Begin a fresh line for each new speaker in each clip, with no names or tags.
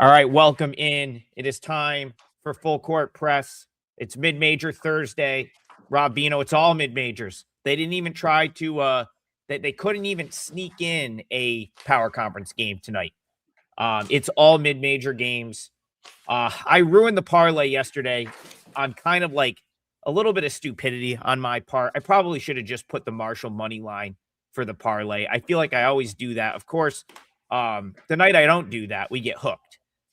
All right, welcome in. It is time for Full Court Press. It's mid-major Thursday. Rob Bino, it's all mid-majors. They didn't even try to they couldn't even sneak in a power conference game tonight. It's all mid-major games. I ruined the parlay yesterday on kind of like a little bit of stupidity on my part. I probably should have just put the Marshall money line for the parlay. I feel like I always do that. Of course, the night I don't do that, we get hooked.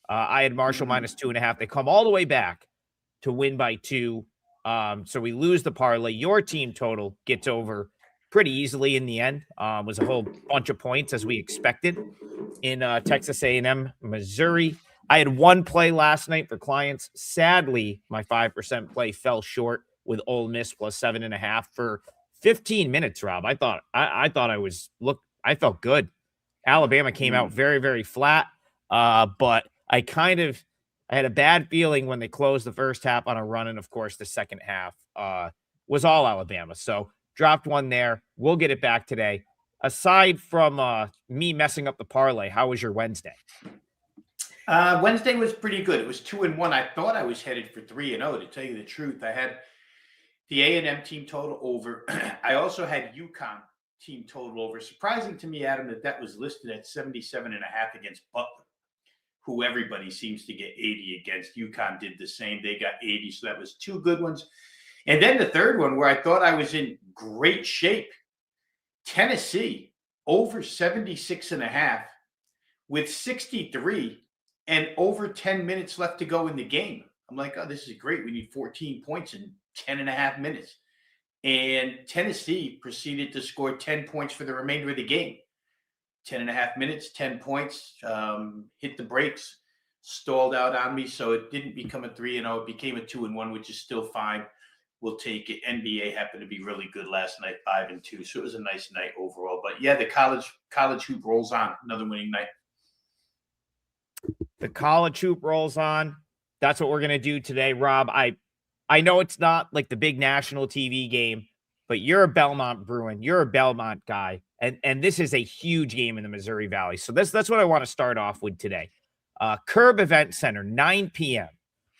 I had Marshall minus 2.5. They come all the way back to win by 2. So we lose the parlay. Your team total gets over pretty easily in the end. Was a whole bunch of points as we expected in Texas A&M, Missouri. I had one play last night for clients. Sadly, my 5% play fell short with Ole Miss plus 7.5 for 15 minutes. Rob, I thought I felt good. Alabama came out very, very flat, but I had a bad feeling when they closed the first half on a run, and of course the second half was all Alabama. So dropped one there. We'll get it back today. Aside from me messing up the parlay, how was your Wednesday?
Wednesday was pretty good. It was 2-1. I thought I was headed for 3-0. To tell you the truth, I had the A&M team total over. I also had UConn team total over. Surprising to me, Adam, that was listed at 77.5 against Butler, who everybody seems to get 80 against. UConn did the same. They got 80, so that was two good ones. And then the third one where I thought I was in great shape, Tennessee over 76.5 with 63 and over 10 minutes left to go in the game. I'm like, oh, this is great. We need 14 points in 10.5 minutes. And Tennessee proceeded to score 10 points for the remainder of the game. 10.5 minutes, 10 points, hit the brakes, stalled out on me. So it didn't become a 3-0. It became a 2-1, which is still fine. We'll take it. NBA happened to be really good last night, 5-2. So it was a nice night overall. But yeah, the college hoop rolls on. Another winning night.
The college hoop rolls on. That's what we're going to do today, Rob. I know it's not like the big national TV game, but you're a Belmont Bruin. You're a Belmont guy. And this is a huge game in the Missouri Valley. So that's what I want to start off with today. Curb Event Center, 9 p.m.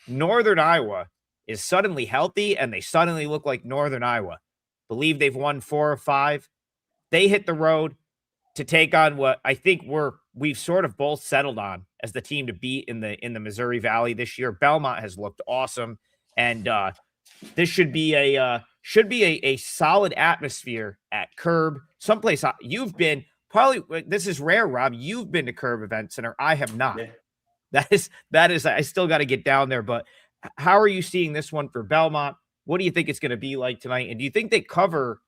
Northern Iowa is suddenly healthy, and they suddenly look like Northern Iowa. Believe they've won 4 or 5. They hit the road to take on what I think we've sort of both settled on as the team to beat in the Missouri Valley this year. Belmont has looked awesome, and this should be a solid atmosphere at Curb. Someplace you've been. Probably this is rare, Rob. You've been to Curb Event Center. I have not. Yeah. That is. I still got to get down there. But how are you seeing this one for Belmont? What do you think it's going to be like tonight? And do you think they cover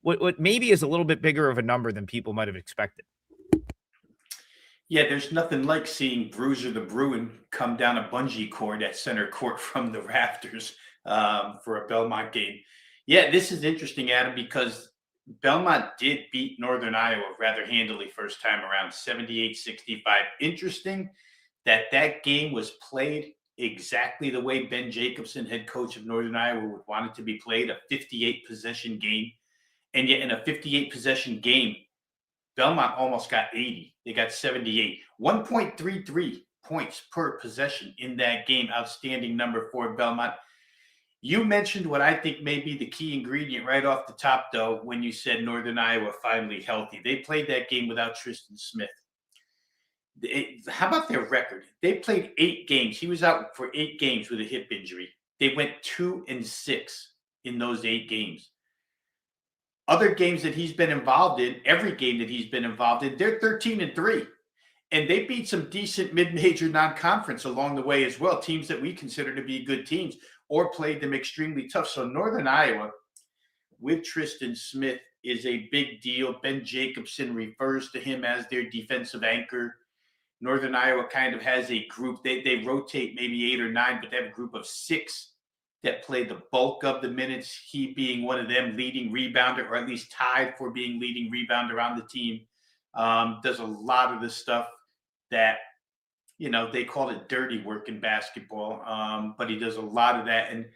what maybe is a little bit bigger of a number than people might have expected?
Yeah, there's nothing like seeing Bruiser the Bruin come down a bungee cord at center court from the rafters for a Belmont game. Yeah, this is interesting, Adam, because Belmont did beat Northern Iowa rather handily first time around, 78-65. Interesting that game was played exactly the way Ben Jacobson, head coach of Northern Iowa, would want it to be played, a 58-possession game. And yet in a 58-possession game, Belmont almost got 80. They got 78. 1.33 points per possession in that game. Outstanding number for Belmont. You mentioned what I think may be the key ingredient right off the top, though, when you said Northern Iowa finally healthy. They played that game without Tristan Smith. How about their record? They played 8 games. He was out for 8 games with a hip injury. They went 2-6 in those 8 games. Other games that he's been involved in, every game that he's been involved in, they're 13-3. And they beat some decent mid-major non-conference along the way as well, teams that we consider to be good teams, or played them extremely tough. So Northern Iowa, with Tristan Smith, is a big deal. Ben Jacobson refers to him as their defensive anchor. Northern Iowa kind of has a group. They rotate maybe 8 or 9, but they have a group of 6 that played the bulk of the minutes, he being one of them, leading rebounder, or at least tied for being leading rebounder on the team. Does a lot of the stuff that, they call it dirty work in basketball, but he does a lot of that. And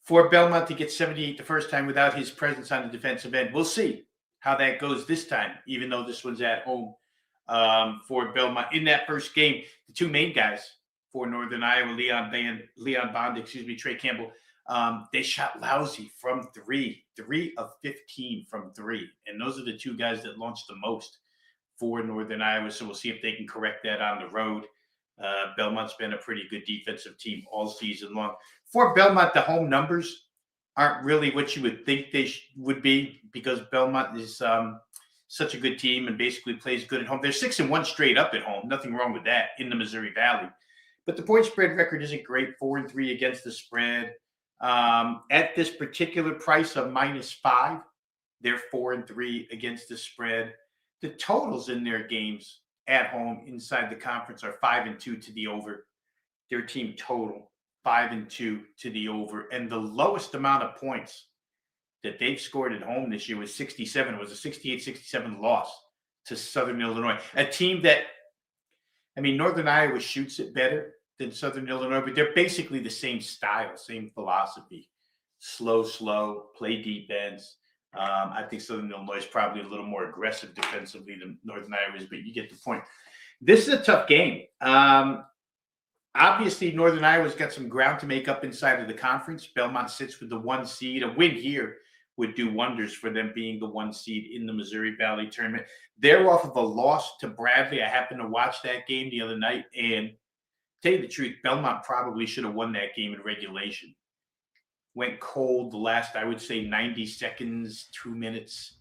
for Belmont to get 78 the first time without his presence on the defensive end, we'll see how that goes this time, even though this one's at home. for Belmont in that first game. The two main guys for Northern Iowa, Leon Bond, Trey Campbell, they shot lousy from 3 of 15 from 3. And those are the two guys that launched the most for Northern Iowa. So we'll see if they can correct that on the road. Belmont's been a pretty good defensive team all season long. For Belmont, the home numbers aren't really what you would think they would be, because Belmont is such a good team and basically plays good at home. They're 6-1 straight up at home. Nothing wrong with that in the Missouri Valley. But the point spread record isn't great, 4-3 against the spread. At this particular price of -5, they're 4-3 against the spread. The totals in their games at home inside the conference are 5-2 to the over. Their team total 5-2 to the over. And the lowest amount of points that they've scored at home this year was 67. It was a 68-67 loss to Southern Illinois, a team that, I mean, Northern Iowa shoots it better than Southern Illinois, but they're basically the same style, same philosophy. Slow, play defense. I think Southern Illinois is probably a little more aggressive defensively than Northern Iowa is, but you get the point. This is a tough game. Obviously, Northern Iowa's got some ground to make up inside of the conference. Belmont sits with the 1 seed. A win here would do wonders for them being the 1 seed in the Missouri Valley tournament. They're off of a loss to Bradley. I happened to watch that game the other night, and tell you the truth, Belmont probably should have won that game in regulation. Went cold the last, I would say, 90 seconds, 2 minutes.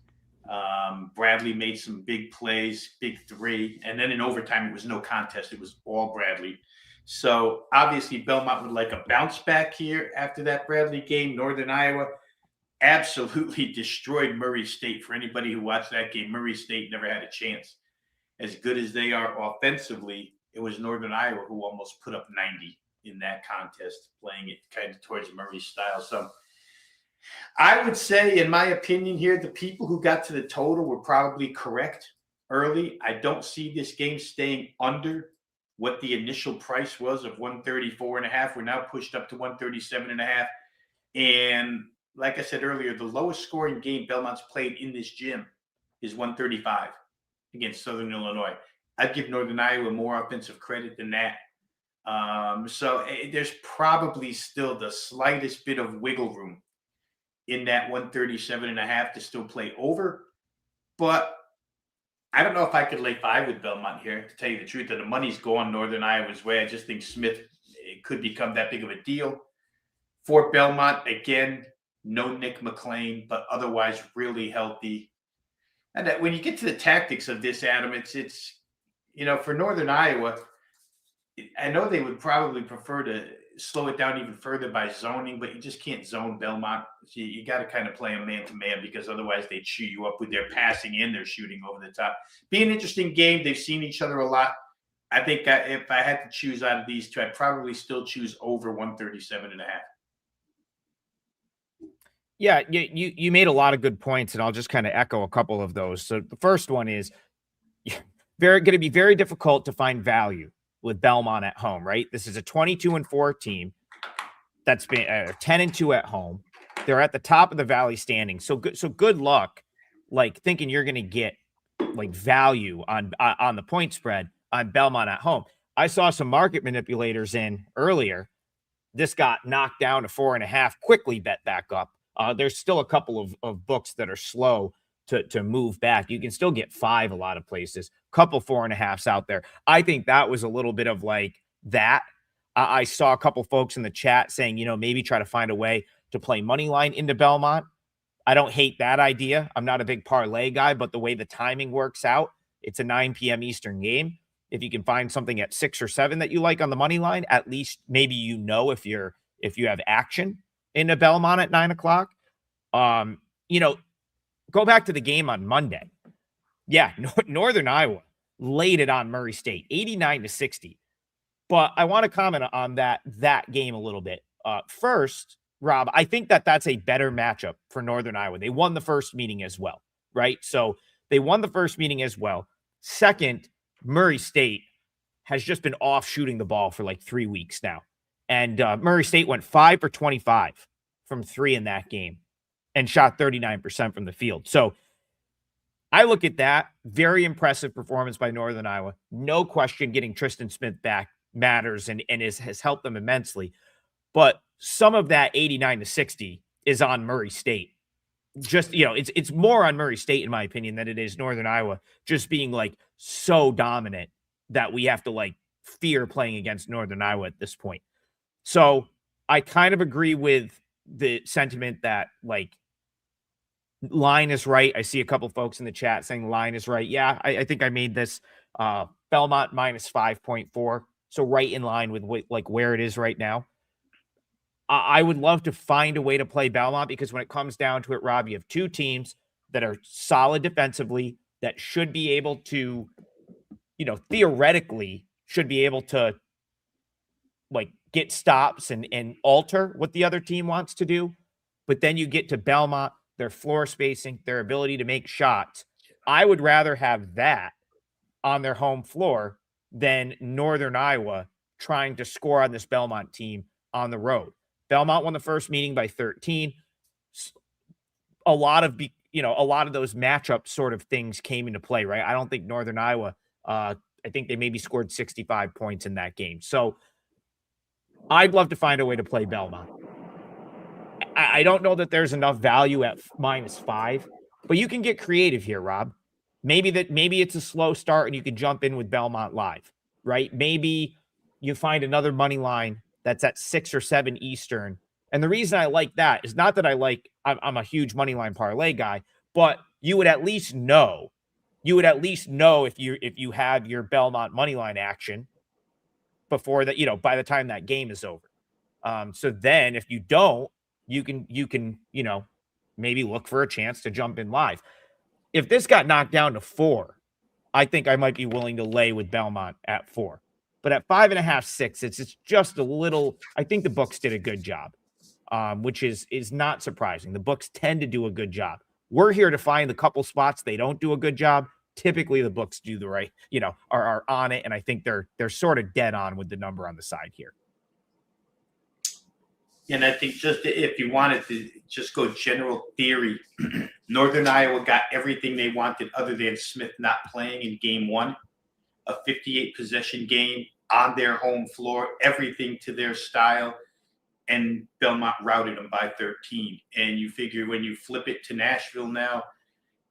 Bradley made some big plays, big 3. And then in overtime, it was no contest. It was all Bradley. So obviously Belmont would like a bounce back here after that Bradley game. Northern Iowa absolutely destroyed Murray State. For anybody who watched that game, Murray State never had a chance. As good as they are offensively, it was Northern Iowa who almost put up 90 in that contest, playing it kind of towards Murray's style. So I would say, in my opinion here, the people who got to the total were probably correct early. I don't see this game staying under what the initial price was of 134.5. We're now pushed up to 137.5. And like I said earlier, the lowest scoring game Belmont's played in this gym is 135 against Southern Illinois. I'd give Northern Iowa more offensive credit than that. So there's probably still the slightest bit of wiggle room in that 137.5 to still play over. But I don't know if I could lay 5 with Belmont here, to tell you the truth. And the money's going Northern Iowa's way. I just think Smith, it could become that big of a deal. For Belmont, again, no Nick McLean, but otherwise really healthy. And that when you get to the tactics of this, Adam, it's for Northern Iowa, I know they would probably prefer to slow it down even further by zoning, but you just can't zone Belmont. So you got to kind of play them man-to-man, because otherwise they chew you up with their passing and their shooting over the top. Be an interesting game. They've seen each other a lot. I think if I had to choose out of these two, I'd probably still choose over 137.5.
Yeah, you made a lot of good points, and I'll just kind of echo a couple of those. So the first one is going to be very difficult to find value with Belmont at home, right? This is a 22-4 team that's been 10-2 at home. They're at the top of the Valley standing. So good luck, like thinking you're going to get like value on the point spread on Belmont at home. I saw some market manipulators in earlier. This got knocked down to 4.5, quickly bet back up. There's still a couple of books that are slow to move back. You can still get 5 a lot of places, couple 4.5s out there. I think that was a little bit of like that. I saw a couple folks in the chat saying, maybe try to find a way to play money line into Belmont. I don't hate that idea. I'm not a big parlay guy, but the way the timing works out, it's a 9 p.m. Eastern game. If you can find something at 6 or 7 that you like on the money line, at least maybe if you have action into Belmont at 9 o'clock. Go back to the game on Monday. Yeah, Northern Iowa laid it on Murray State, 89-60. But I want to comment on that game a little bit. First, Rob, I think that's a better matchup for Northern Iowa. They won the first meeting as well, right? So they won the first meeting as well. Second, Murray State has just been off shooting the ball for like 3 weeks now. And Murray State went 5 for 25 from 3 in that game and shot 39% from the field. So I look at that, very impressive performance by Northern Iowa. No question getting Tristan Smith back matters and has helped them immensely. But some of that 89-60 is on Murray State. Just, it's more on Murray State, in my opinion, than it is Northern Iowa just being like so dominant that we have to like fear playing against Northern Iowa at this point. So I kind of agree with the sentiment that like line is right. I see a couple folks in the chat saying line is right. Yeah, I think I made this Belmont minus 5.4. So right in line with like where it is right now. I would love to find a way to play Belmont because when it comes down to it, Rob, you have two teams that are solid defensively that should be able to, theoretically should be able to like get stops and alter what the other team wants to do. But then you get to Belmont, their floor spacing, their ability to make shots. I would rather have that on their home floor than Northern Iowa trying to score on this Belmont team on the road. Belmont won the first meeting by 13. A lot of those matchup sort of things came into play, right? I don't think Northern Iowa, I think they maybe scored 65 points in that game. So I'd love to find a way to play Belmont. I don't know that there's enough value at -5, but you can get creative here, Rob. Maybe it's a slow start and you can jump in with Belmont live, right? Maybe you find another money line that's at 6 or 7 Eastern. And the reason I like that is not that I'm a huge money line parlay guy, but you would at least know if you have your Belmont money line action before that, by the time that game is over. So then if you don't, you can, maybe look for a chance to jump in live. If this got knocked down to 4, I think I might be willing to lay with Belmont at 4. But at 5.5, 6, it's just a little. I think the books did a good job, which is not surprising. The books tend to do a good job. We're here to find the couple spots they don't do a good job. Typically, the books do the right, are on it, and I think they're sort of dead on with the number on the side here.
And I think just if you wanted to just go general theory, Northern Iowa got everything they wanted other than Smith not playing in game 1. A 58 possession game on their home floor, everything to their style, and Belmont routed them by 13. And you figure when you flip it to Nashville now,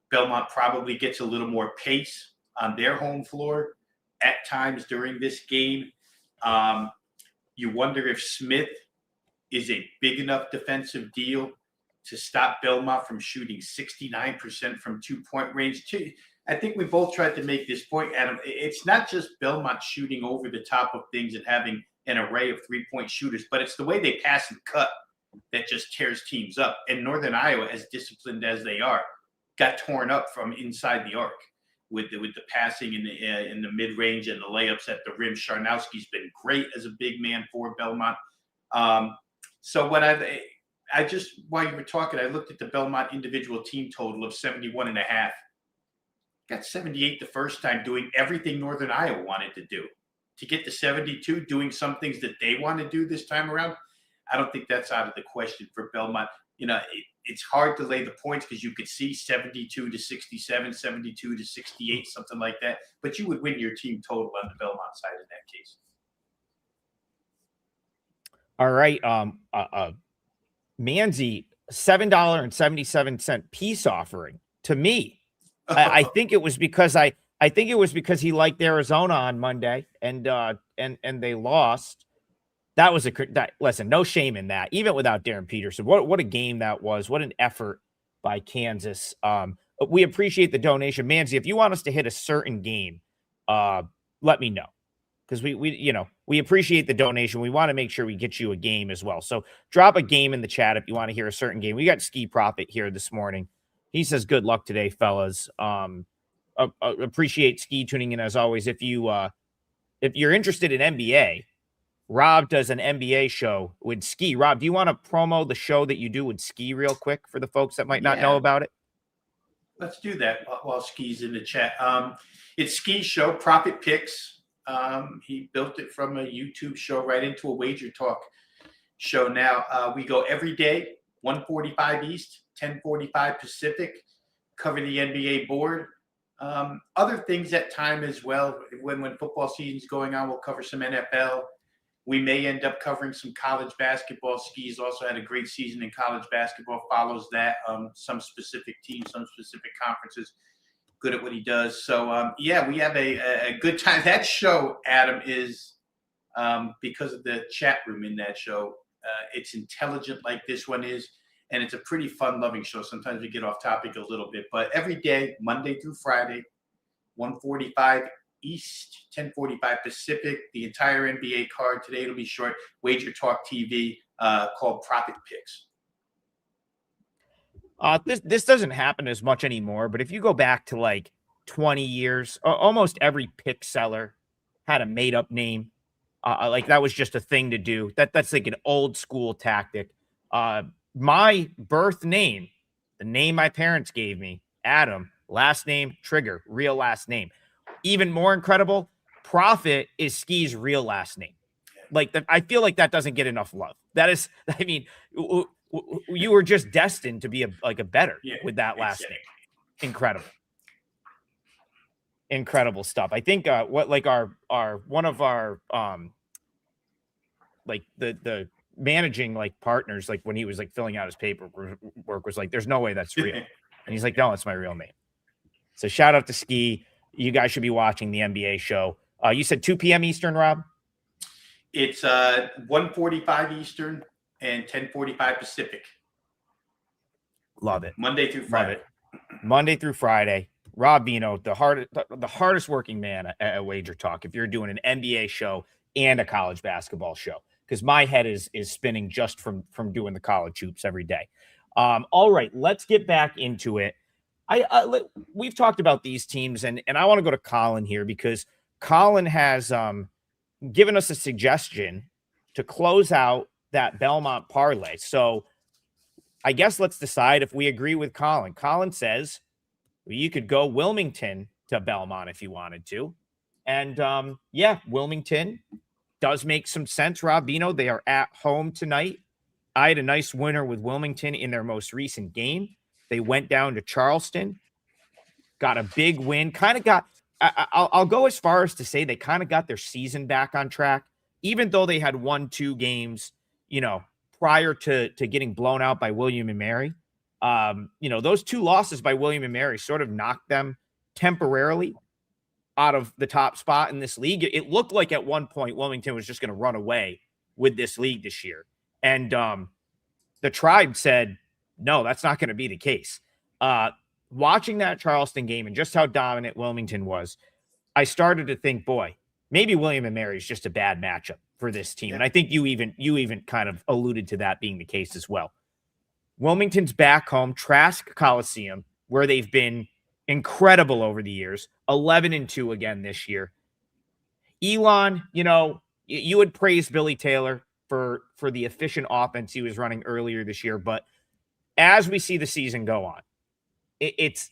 Belmont probably gets a little more pace on their home floor at times during this game. You wonder if Smith is a big enough defensive deal to stop Belmont from shooting 69% from 2-point range. I think we both tried to make this point, Adam. It's not just Belmont shooting over the top of things and having an array of 3-point shooters, but it's the way they pass and cut that just tears teams up. And Northern Iowa, as disciplined as they are, got torn up from inside the arc with the passing in the mid range and the layups at the rim. Sharnowski's been great as a big man for Belmont. So what I just, while you were talking, I looked at the Belmont individual team total of 71.5. Got 78 the first time, doing everything Northern Iowa wanted to do. To get to 72, doing some things that they want to do this time around, I don't think that's out of the question for Belmont. It's hard to lay the points because you could see 72-67, 72-68, something like that. But you would win your team total on the Belmont side in that case.
All right. Manzi, $7.77 peace offering to me. I think it was because he liked Arizona on Monday and they lost. That was listen, no shame in that, even without Darren Peterson. What a game that was. What an effort by Kansas. We appreciate the donation. Manzi, if you want us to hit a certain game, let me know. Because we appreciate the donation. We want to make sure we get you a game as well. So drop a game in the chat if you want to hear a certain game. We got Ski Profit here this morning. He says, good luck today, fellas. Appreciate Ski tuning in as always. If you're interested in NBA, Rob does an NBA show with Ski. Rob, do you want to promo the show that you do with Ski real quick for the folks that might not know about it?
Let's do that while Ski's in the chat. It's Ski's show, Profit Picks. He built it from a YouTube show right into a WagerTalk show now. We go every day, 1:45 East, 10:45 Pacific, cover the NBA board. Other things at time as well. When football season's going on, we'll cover some NFL. We may end up covering some college basketball. Ski's also had a great season in college basketball, follows that. Some specific teams, some specific conferences, good at what he does. So, yeah, we have a good time. That show, Adam, is because of the chat room in that show. It's intelligent like this one is, and it's a pretty fun-loving show. Sometimes we get off topic a little bit, but every day, Monday through Friday, 1:45 East, 10:45 Pacific, the entire NBA card. Today it'll be short. WagerTalk TV called Profit Picks.
This doesn't happen as much anymore, but if you go back to like 20 years, almost every pick seller had a made-up name. Like that was just a thing to do. That's like an old school tactic. My birth name, the name my parents gave me, Adam, last name Trigger, real last name. Even more incredible, Profit is Ski's real last name. Like that, I feel like that doesn't get enough love. That is, I mean, you were just destined to be a better with that last name. Incredible. Incredible stuff. I think what like our one of our like the managing like partners, like when he was like filling out his paperwork was like, there's no way that's real. And he's like, no, it's my real name. So shout out to Ski. You guys should be watching the NBA show. You said 2 p.m. Eastern, Rob?
It's 1:45 Eastern and 10:45 Pacific.
Love it.
Monday through Friday.
Love it. Monday through Friday. Rob Bino, the hardest working man at WagerTalk, if you're doing an NBA show and a college basketball show, because my head is spinning just from doing the college hoops every day. All right, let's get back into it. We've talked about these teams, and I want to go to Colin here because Colin has given us a suggestion to close out that Belmont parlay. So I guess let's decide if we agree with Colin. Colin says you could go Wilmington to Belmont if you wanted to. And yeah, Wilmington does make some sense, Rob Bino. They are at home tonight. I had a nice winner with Wilmington in their most recent game. They went down to Charleston, got a big win, kind of got, I'll go as far as to say they kind of got their season back on track, even though they had won 2 games, prior to getting blown out by William and Mary. Those 2 losses by William and Mary sort of knocked them temporarily out of the top spot in this league. It looked like at one point Wilmington was just going to run away with this league this year. And the Tribe said, no, that's not going to be the case. Watching that Charleston game and just how dominant Wilmington was, I started to think, boy, maybe William and Mary is just a bad matchup for this team. And I think you even kind of alluded to that being the case as well. Wilmington's back home, Trask Coliseum, where they've been incredible over the years, 11-2 again this year. Elon, you would praise Billy Taylor for the efficient offense he was running earlier this year, but as we see the season go on, it's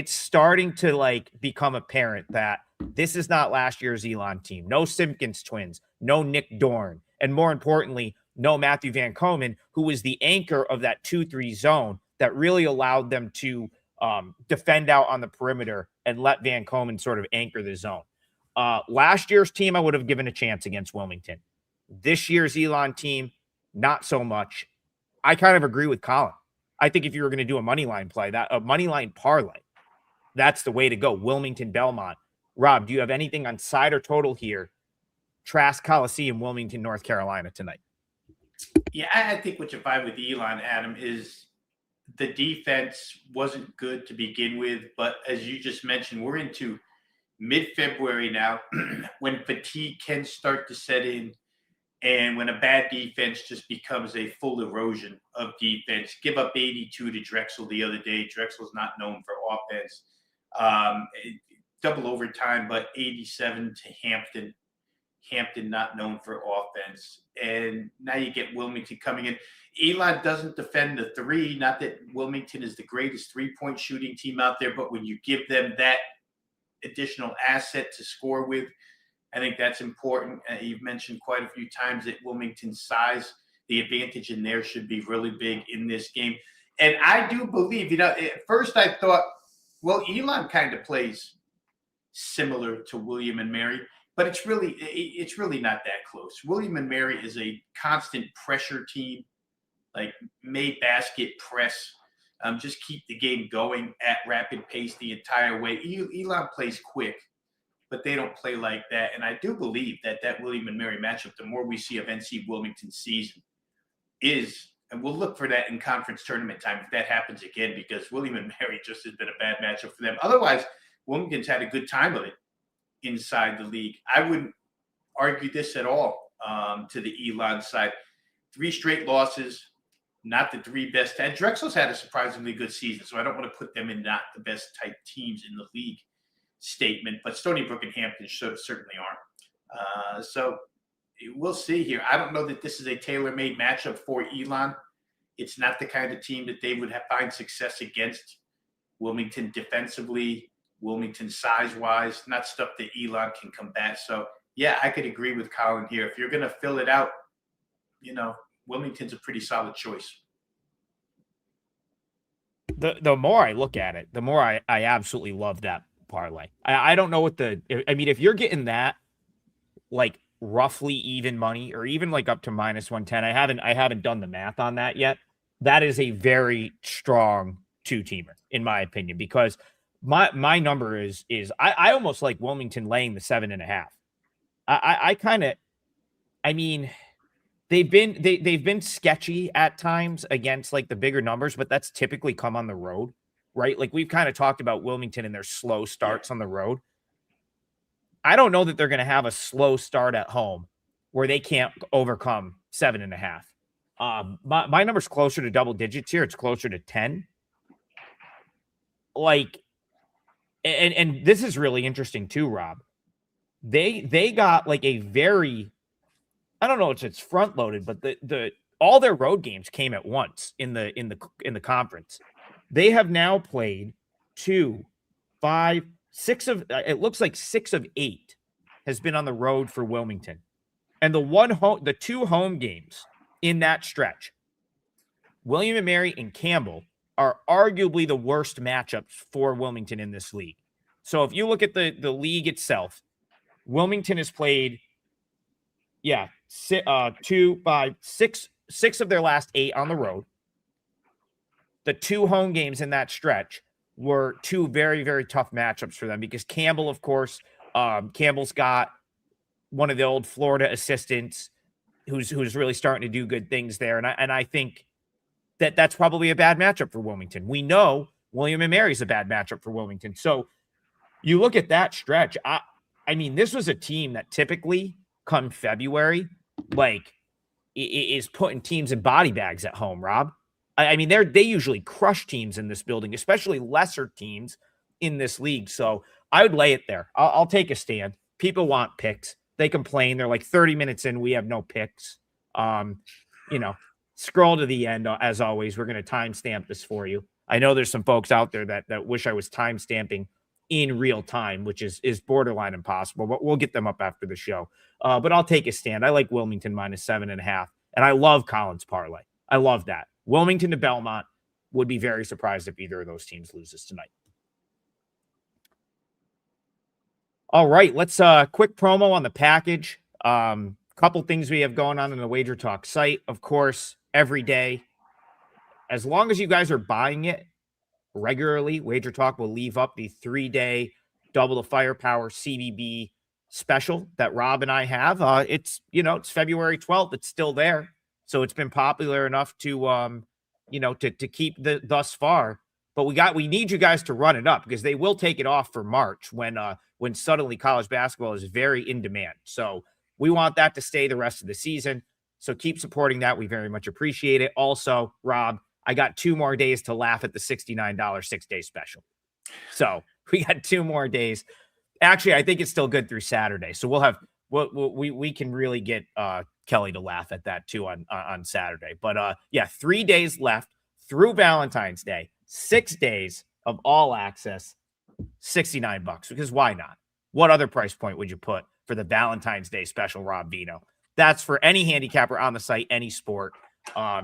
starting to become apparent that this is not last year's Elon team. No Simpkins twins, no Nick Dorn, and more importantly, no Matthew Van Komen, who was the anchor of that 2-3 zone that really allowed them to defend out on the perimeter and let Van Komen sort of anchor the zone. Last year's team, I would have given a chance against Wilmington. This year's Elon team, not so much. I kind of agree with Colin. I think if you were going to do a money line play, a money line parlay, that's the way to go. Wilmington, Belmont. Rob, do you have anything on side or total here? Trask Coliseum, Wilmington, North Carolina tonight.
Yeah, I think what you find with Elon, Adam, is the defense wasn't good to begin with. But as you just mentioned, we're into mid-February now when fatigue can start to set in. And when a bad defense just becomes a full erosion of defense, give up 82 to Drexel the other day. Drexel's not known for offense. Double overtime, but 87 to Hampton. Hampton not known for offense. And now you get Wilmington coming in. Elon doesn't defend the 3. Not that Wilmington is the greatest 3-point shooting team out there, but when you give them that additional asset to score with, I think that's important. You've mentioned quite a few times that Wilmington's size, the advantage in there should be really big in this game. And I do believe, at first I thought Well, Elon kind of plays similar to William and Mary, but it's really not that close. William and Mary is a constant pressure team, like made basket press, just keep the game going at rapid pace the entire way. Elon plays quick, but they don't play like that. And I do believe that William and Mary matchup, the more we see of NC Wilmington season, is, and we'll look for that in conference tournament time if that happens again, because William and Mary just has been a bad matchup for them. Otherwise, Wilmington's had a good time of it inside the league. I wouldn't argue this at all to the Elon side. 3 straight losses, not the 3 best. And Drexel's had a surprisingly good season, so I don't want to put them in not the best type teams in the league statement, but Stony Brook and Hampton certainly aren't. So we'll see here. I don't know that this is a tailor-made matchup for Elon. It's not the kind of team that they would find success against. Wilmington defensively, Wilmington size-wise, not stuff that Elon can combat. So, yeah, I could agree with Colin here. If you're going to fill it out, Wilmington's a pretty solid choice.
The more I look at it, the more I absolutely love that parlay. I don't know what if you're getting that, like, roughly even money, or even like up to -110, I haven't done the math on that yet. That is a very strong 2-teamer, in my opinion, because my number is I almost like Wilmington laying the 7.5. They've been sketchy at times against like the bigger numbers, but that's typically come on the road, right? Like we've kind of talked about Wilmington and their slow starts on the road. I don't know that they're going to have a slow start at home where they can't overcome 7.5. My number's closer to double digits here. It's closer to 10. Like, and this is really interesting too, Rob. They got like a very, I don't know if it's front loaded, but the all their road games came at once in the conference. They have now played 2, 5, 6 of, it looks like 6 of 8 has been on the road for Wilmington. And the 2 home games in that stretch, William and Mary and Campbell, are arguably the worst matchups for Wilmington in this league. So if you look at the league itself, Wilmington has played, 2, 5, 6 of their last 8 on the road. The 2 home games in that stretch were 2 very, very tough matchups for them because Campbell, of course, Campbell's got one of the old Florida assistants who's really starting to do good things there. And I think that's probably a bad matchup for Wilmington. We know William and Mary's a bad matchup for Wilmington. So you look at that stretch. I mean, this was a team that typically come February, like, is putting teams in body bags at home, Rob. I mean, they usually crush teams in this building, especially lesser teams in this league. So I would lay it there. I'll take a stand. People want picks. They complain. They're like 30 minutes in, we have no picks. Scroll to the end. As always, we're going to timestamp this for you. I know there's some folks out there that wish I was timestamping in real time, which is borderline impossible, but we'll get them up after the show. But I'll take a stand. I like Wilmington -7.5, and I love Collins parlay. I love that. Wilmington to Belmont. Would be very surprised if either of those teams loses tonight. All right, let's quick promo on the package. Couple things we have going on the WagerTalk site. Of course, every day, as long as you guys are buying it regularly, WagerTalk will leave up the 3-day double the firepower CBB special that Rob and I have. It's February 12th. It's still there. So it's been popular enough to keep thus far. But we need you guys to run it up because they will take it off for March when suddenly college basketball is very in demand. So we want that to stay the rest of the season. So keep supporting that. We very much appreciate it. Also, Rob, I got 2 more days to laugh at the $69 6-day special. So we got 2 more days. Actually, I think it's still good through Saturday. So we can really get Kelly to laugh at that too on Saturday. But 3 days left through Valentine's Day, 6 days of all access, $69, because why not? What other price point would you put for the Valentine's Day special, Rob Vino? That's for any handicapper on the site, any sport.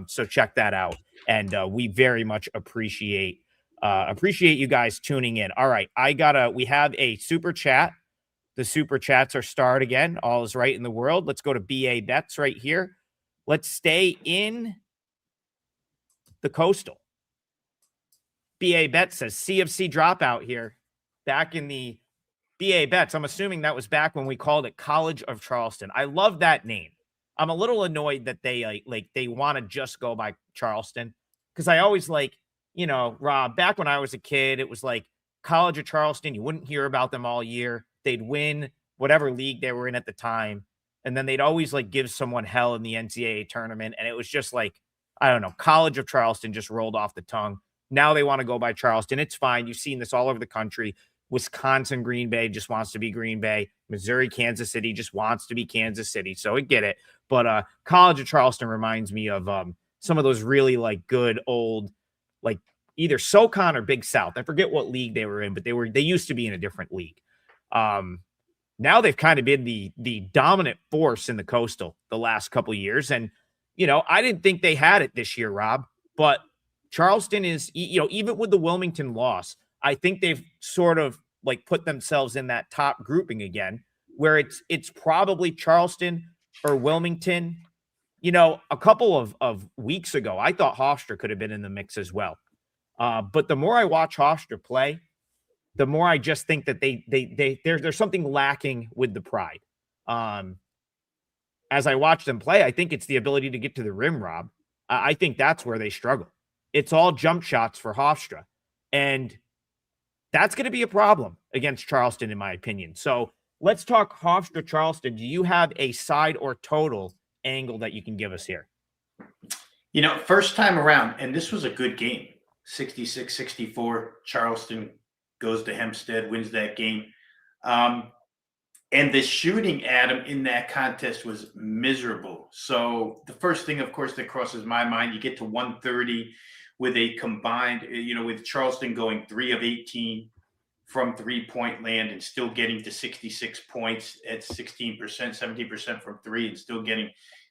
So check that out. And we very much appreciate Appreciate you guys tuning in. All right, we have a super chat. The super chats are starred again. All is right in the world. Let's go to BA Bets right here. Let's stay in the coastal. BA Bet says CFC dropout here. Back in the BA Bets, I'm assuming that was back when we called it College of Charleston. I love that name. I'm a little annoyed that they they want to just go by Charleston, because I always Rob, back when I was a kid, it was like College of Charleston. You wouldn't hear about them all year. They'd win whatever league they were in at the time, and then they'd always give someone hell in the NCAA tournament, and it was just I don't know, College of Charleston just rolled off the tongue. Now they want to go by Charleston. It's fine. You've seen this all over the country. Wisconsin, Green Bay just wants to be Green Bay. Missouri, Kansas City just wants to be Kansas City. So I get it. But College of Charleston reminds me of some of those really good old, either SoCon or Big South. I forget what league they were in, but they used to be in a different league. Now they've kind of been the dominant force in the coastal the last couple of years. And, I didn't think they had it this year, Rob, but Charleston is, even with the Wilmington loss, I think they've sort of put themselves in that top grouping again, where it's probably Charleston or Wilmington. A couple of weeks ago, I thought Hofstra could have been in the mix as well. But the more I watch Hofstra play, the more I just think that there's something lacking with the pride. As I watch them play, I think it's the ability to get to the rim, Rob. I think that's where they struggle. It's all jump shots for Hofstra. And that's going to be a problem against Charleston, in my opinion. So let's talk Hofstra Charleston. Do you have a side or total angle that you can give us here?
First time around, and this was a good game, 66-64. Charleston goes to Hempstead, wins that game. And the shooting, Adam, in that contest was miserable. So the first thing, of course, that crosses my mind, you get to 130 with a combined, with Charleston going 3 of 18 from three-point land and still getting to 66 points at 16%, 17% from three, and still getting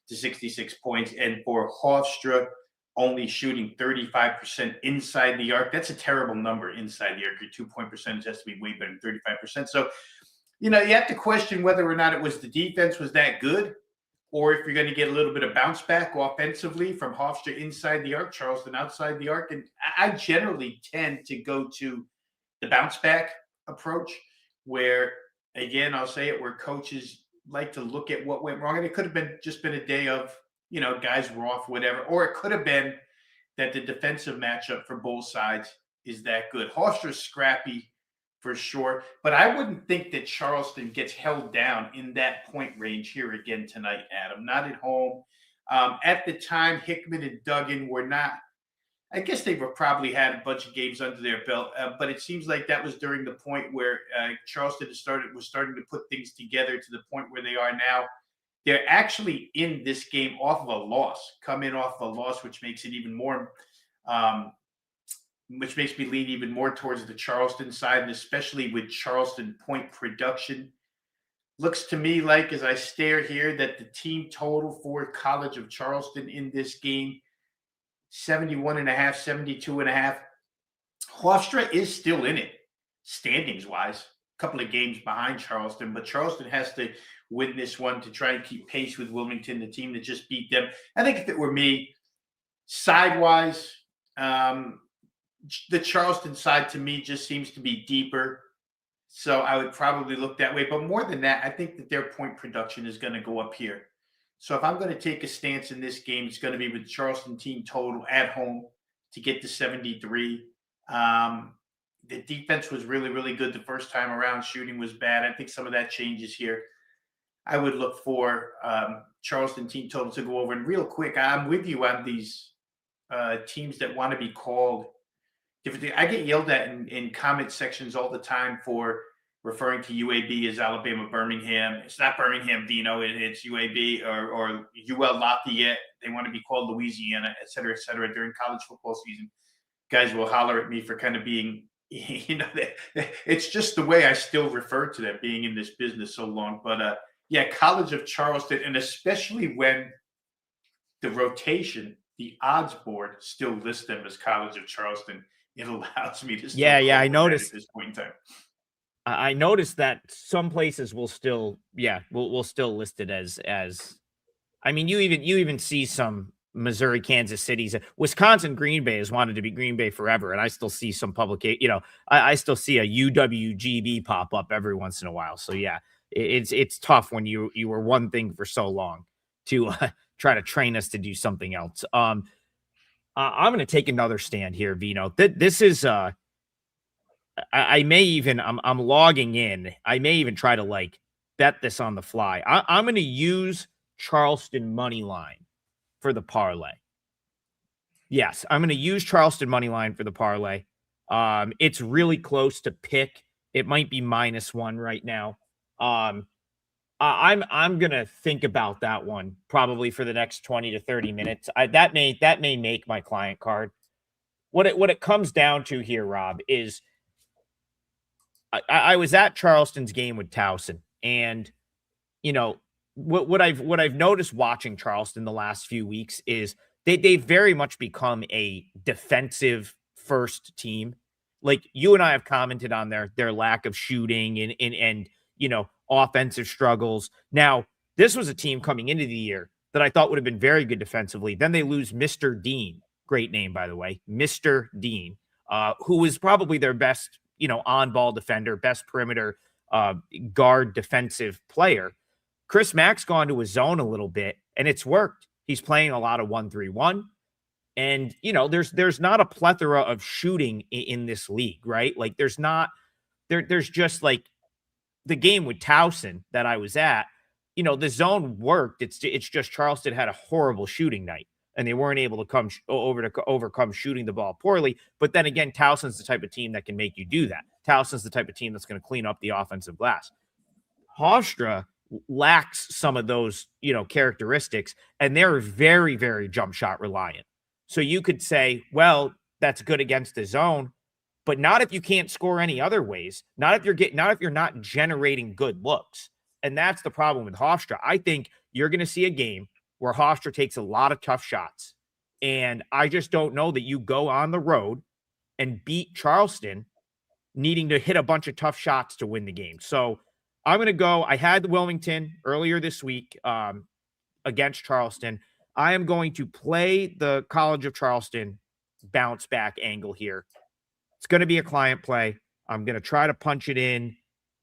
to 66 points. And for Hofstra, only shooting 35% inside the arc. That's a terrible number inside the arc. Your 2-point percentage has to be way better than 35%. So, you have to question whether or not it was the defense was that good, or if you're going to get a little bit of bounce back offensively from Hofstra inside the arc, Charleston outside the arc. And I generally tend to go to the bounce back approach, where, again, I'll say it, where coaches like to look at what went wrong. And it could have been just been a day of, guys were off, whatever. Or it could have been that the defensive matchup for both sides is that good. Hofstra's scrappy for sure, but I wouldn't think that Charleston gets held down in that point range here again tonight, Adam. Not at home. At the time, Hickman and Duggan were not, I guess they were probably had a bunch of games under their belt, but it seems like that was during the point where Charleston was starting to put things together to the point where they are now. They're actually in this game off of a loss, come in off of a loss, which makes it even more which makes me lean even more towards the Charleston side, and especially with Charleston point production. Looks to me like, as I stare here, that the team total for College of Charleston in this game, 71.5, 72.5. Hofstra is still in it, standings-wise. A couple of games behind Charleston, but Charleston has to win this one to try and keep pace with Wilmington, the team that just beat them. I think if it were me, side-wise, the Charleston side to me just seems to be deeper. So I would probably look that way. But more than that, I think that their point production is going to go up here. So if I'm going to take a stance in this game, it's going to be with Charleston team total at home to get to 73. The defense was really, really good the first time around. Shooting was bad. I think some of that changes here. I would look for Charleston team total to go over. And real quick, I'm with you on these teams that want to be called different. I get yelled at in comment sections all the time for referring to UAB as Alabama Birmingham. It's not Birmingham, Dino. It's UAB or UL Lafayette. They want to be called Louisiana, et cetera, during college football season. Guys will holler at me for kind of being, it's just the way I still refer to that, being in this business so long. But yeah, College of Charleston, and especially when the rotation, the odds board still lists them as College of Charleston. it allows me to still
Yeah,
call
I
that
noticed.
at this point in time.
I noticed that some places will still, will still list it as. I mean, you even see some Missouri, Kansas Cities, Wisconsin, Green Bay has wanted to be Green Bay forever, and I still see some publication. I still see a UWGB pop up every once in a while. So yeah, it's tough when you were one thing for so long to try to train us to do something else. I'm going to take another stand here, Vino. This is I may even I'm logging in. I may even try to like bet this on the fly. I'm going to use Charleston money line for the parlay. Yes, I'm going to use Charleston money line for the parlay. It's really close to pick. It might be -1 right now. I'm going to think about that one probably for the next 20 to 30 minutes. That may make my client card. What it comes down to here, Rob, is I was at Charleston's game with Towson, and what I've noticed watching Charleston the last few weeks is they've very much become a defensive first team. Like you and I have commented on their lack of shooting and offensive struggles. Now, this was a team coming into the year that I thought would have been very good defensively. Then they lose Mr. Dean. Great name, by the way, Mr. Dean, who was probably their best, on-ball defender, best perimeter guard defensive player. Chris Mack's gone to his zone a little bit, and it's worked. He's playing a lot of 1-3-1. And, there's not a plethora of shooting in this league, right? Like there's just like the game with Towson that I was at, the zone worked. It's just Charleston had a horrible shooting night, and they weren't able to overcome shooting the ball poorly. But then again, Towson's the type of team that can make you do that. Towson's the type of team that's going to clean up the offensive glass. Hofstra lacks some of those, characteristics, and they're very, very jump shot reliant. So you could say, well, that's good against the zone, but not if you can't score any other ways. Not if you're not generating good looks. And that's the problem with Hofstra. I think you're going to see a game where Hofstra takes a lot of tough shots. And I just don't know that you go on the road and beat Charleston needing to hit a bunch of tough shots to win the game. So I'm going to go. I had Wilmington earlier this week against Charleston. I am going to play the College of Charleston bounce back angle here. It's going to be a client play. I'm going to try to punch it in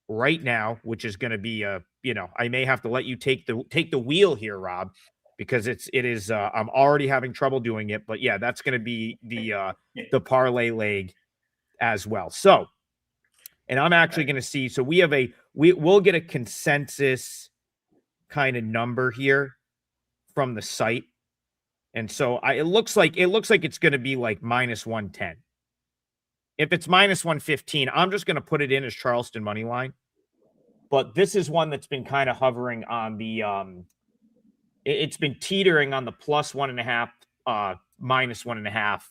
right now, which is going to be I may have to let you take the wheel here, Rob, because it is I'm already having trouble doing it. But yeah, that's going to be the parlay leg as well. So, and I'm actually going to see. So we'll get a consensus kind of number here from the site, and so it looks like it's going to be like -110. If it's -115, I'm just going to put it in as Charleston money line. But this is one that's been kind of hovering on the it's been teetering on the +1.5, -1.5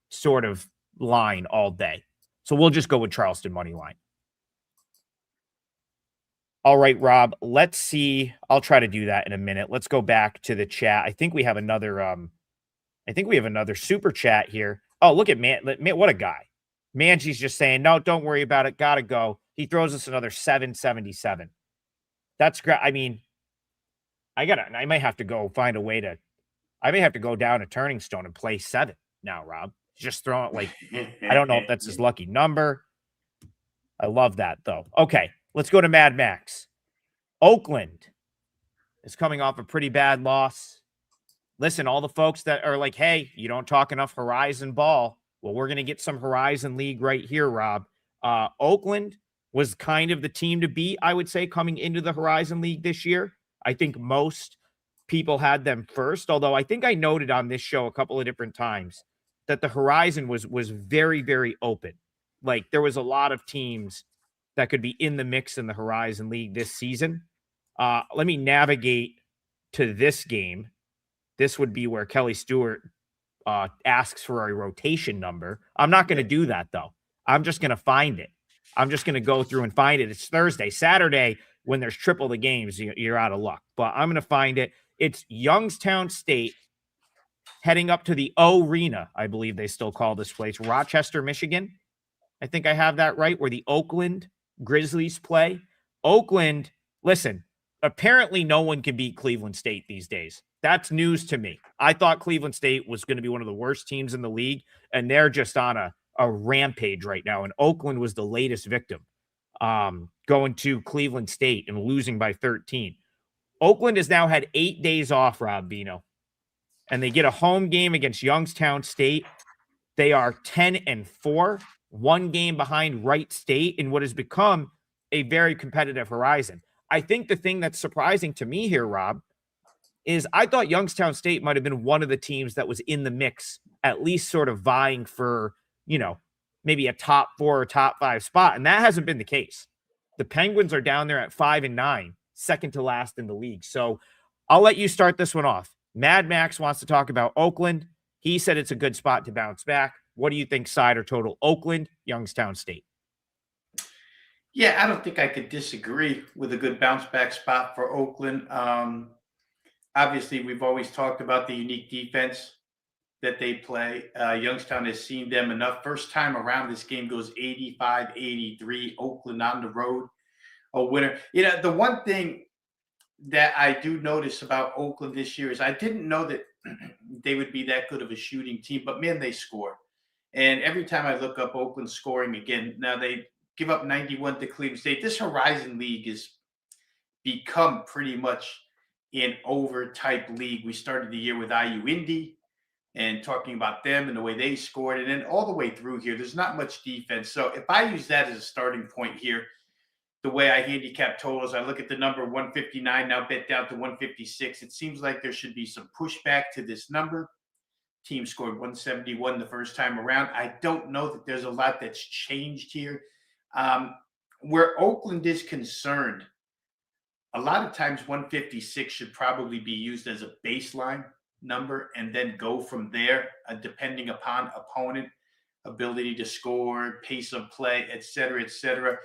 sort of line all day. So we'll just go with Charleston money line. All right, Rob, let's see. I'll try to do that in a minute. Let's go back to the chat. I think we have another super chat here. Oh, look at man, what a guy. Mangy's just saying, no, don't worry about it. Gotta go. He throws us another 777. That's great. I mean, I might have to go find a way to, I may have to go down to Turning Stone and play 7 now, Rob. Just throw it like, I don't know if that's his lucky number. I love that though. Okay, let's go to Mad Max. Oakland is coming off a pretty bad loss. Listen, all the folks that are like, hey, you don't talk enough Horizon ball. Well, we're going to get some Horizon League right here, Rob. Oakland was kind of the team to beat, I would say, coming into the Horizon League this year. I think most people had them first, although I think I noted on this show a couple of different times that the Horizon was very, very open. Like there was a lot of teams that could be in the mix in the Horizon League this season. Let me navigate to this game. This would be where Kelly Stewart asks for a rotation number. I'm not going to do that, though. I'm just going to find it. I'm just going to go through and find it. It's Thursday. Saturday, when there's triple the games, you're out of luck. But I'm going to find it. It's Youngstown State heading up to the O-Arena, I believe they still call this place, Rochester, Michigan. I think I have that right, where the Oakland Grizzlies play. Oakland, listen, apparently no one can beat Cleveland State these days. That's news to me. I thought Cleveland State was going to be one of the worst teams in the league, and they're just on a rampage right now. And Oakland was the latest victim, going to Cleveland State and losing by 13. Oakland has now had 8 days off, Rob Vino, and they get a home game against Youngstown State. They are 10-4, one game behind Wright State in what has become a very competitive horizon. I think the thing that's surprising to me here, Rob, is I thought Youngstown State might have been one of the teams that was in the mix, at least sort of vying for, maybe a top 4 or top 5 spot. And that hasn't been the case. The Penguins are down there at 5-9, second to last in the league. So I'll let you start this one off. Mad Max wants to talk about Oakland. He said it's a good spot to bounce back. What do you think, side or total? Oakland, Youngstown State.
Yeah, I don't think I could disagree with a good bounce back spot for Oakland. Obviously, we've always talked about the unique defense that they play. Youngstown has seen them enough. First time around, this game goes 85-83. Oakland on the road, a winner. The one thing that I do notice about Oakland this year is I didn't know that they would be that good of a shooting team, but man, they score. And every time I look up Oakland scoring again, now they give up 91 to Cleveland State. This Horizon League has become pretty much an over type league. We started the year with IU Indy and talking about them and the way they scored. And then all the way through here, there's not much defense. So if I use that as a starting point here, the way I handicap totals, I look at the number 159, now bet down to 156. It seems like there should be some pushback to this number. Team scored 171 the first time around. I don't know that there's a lot that's changed here. Where Oakland is concerned, a lot of times 156 should probably be used as a baseline number and then go from there, depending upon opponent, ability to score, pace of play, et cetera, et cetera.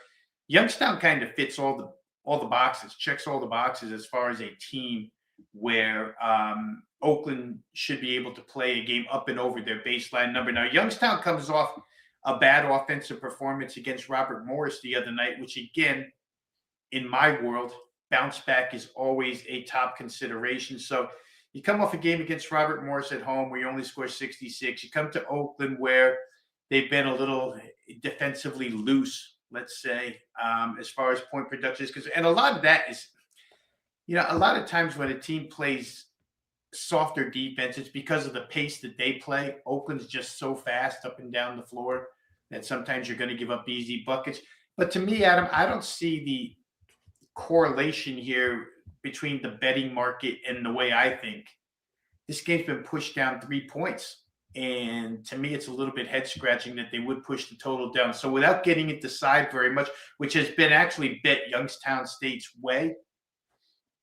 Youngstown kind of fits all the boxes, checks all the boxes as far as a team where Oakland should be able to play a game up and over their baseline number. Now, Youngstown comes off a bad offensive performance against Robert Morris the other night, which again, in my world, bounce back is always a top consideration. So you come off a game against Robert Morris at home where you only score 66. You come to Oakland where they've been a little defensively loose, let's say, as far as point production is concerned. And a lot of that is, a lot of times when a team plays softer defense, it's because of the pace that they play. Oakland's just so fast up and down the floor that sometimes you're going to give up easy buckets. But to me, Adam, I don't see the correlation here between the betting market and the way I think. This game's been pushed down 3 points. And to me, it's a little bit head scratching that they would push the total down. So without getting it to side very much, which has been actually bet Youngstown State's way,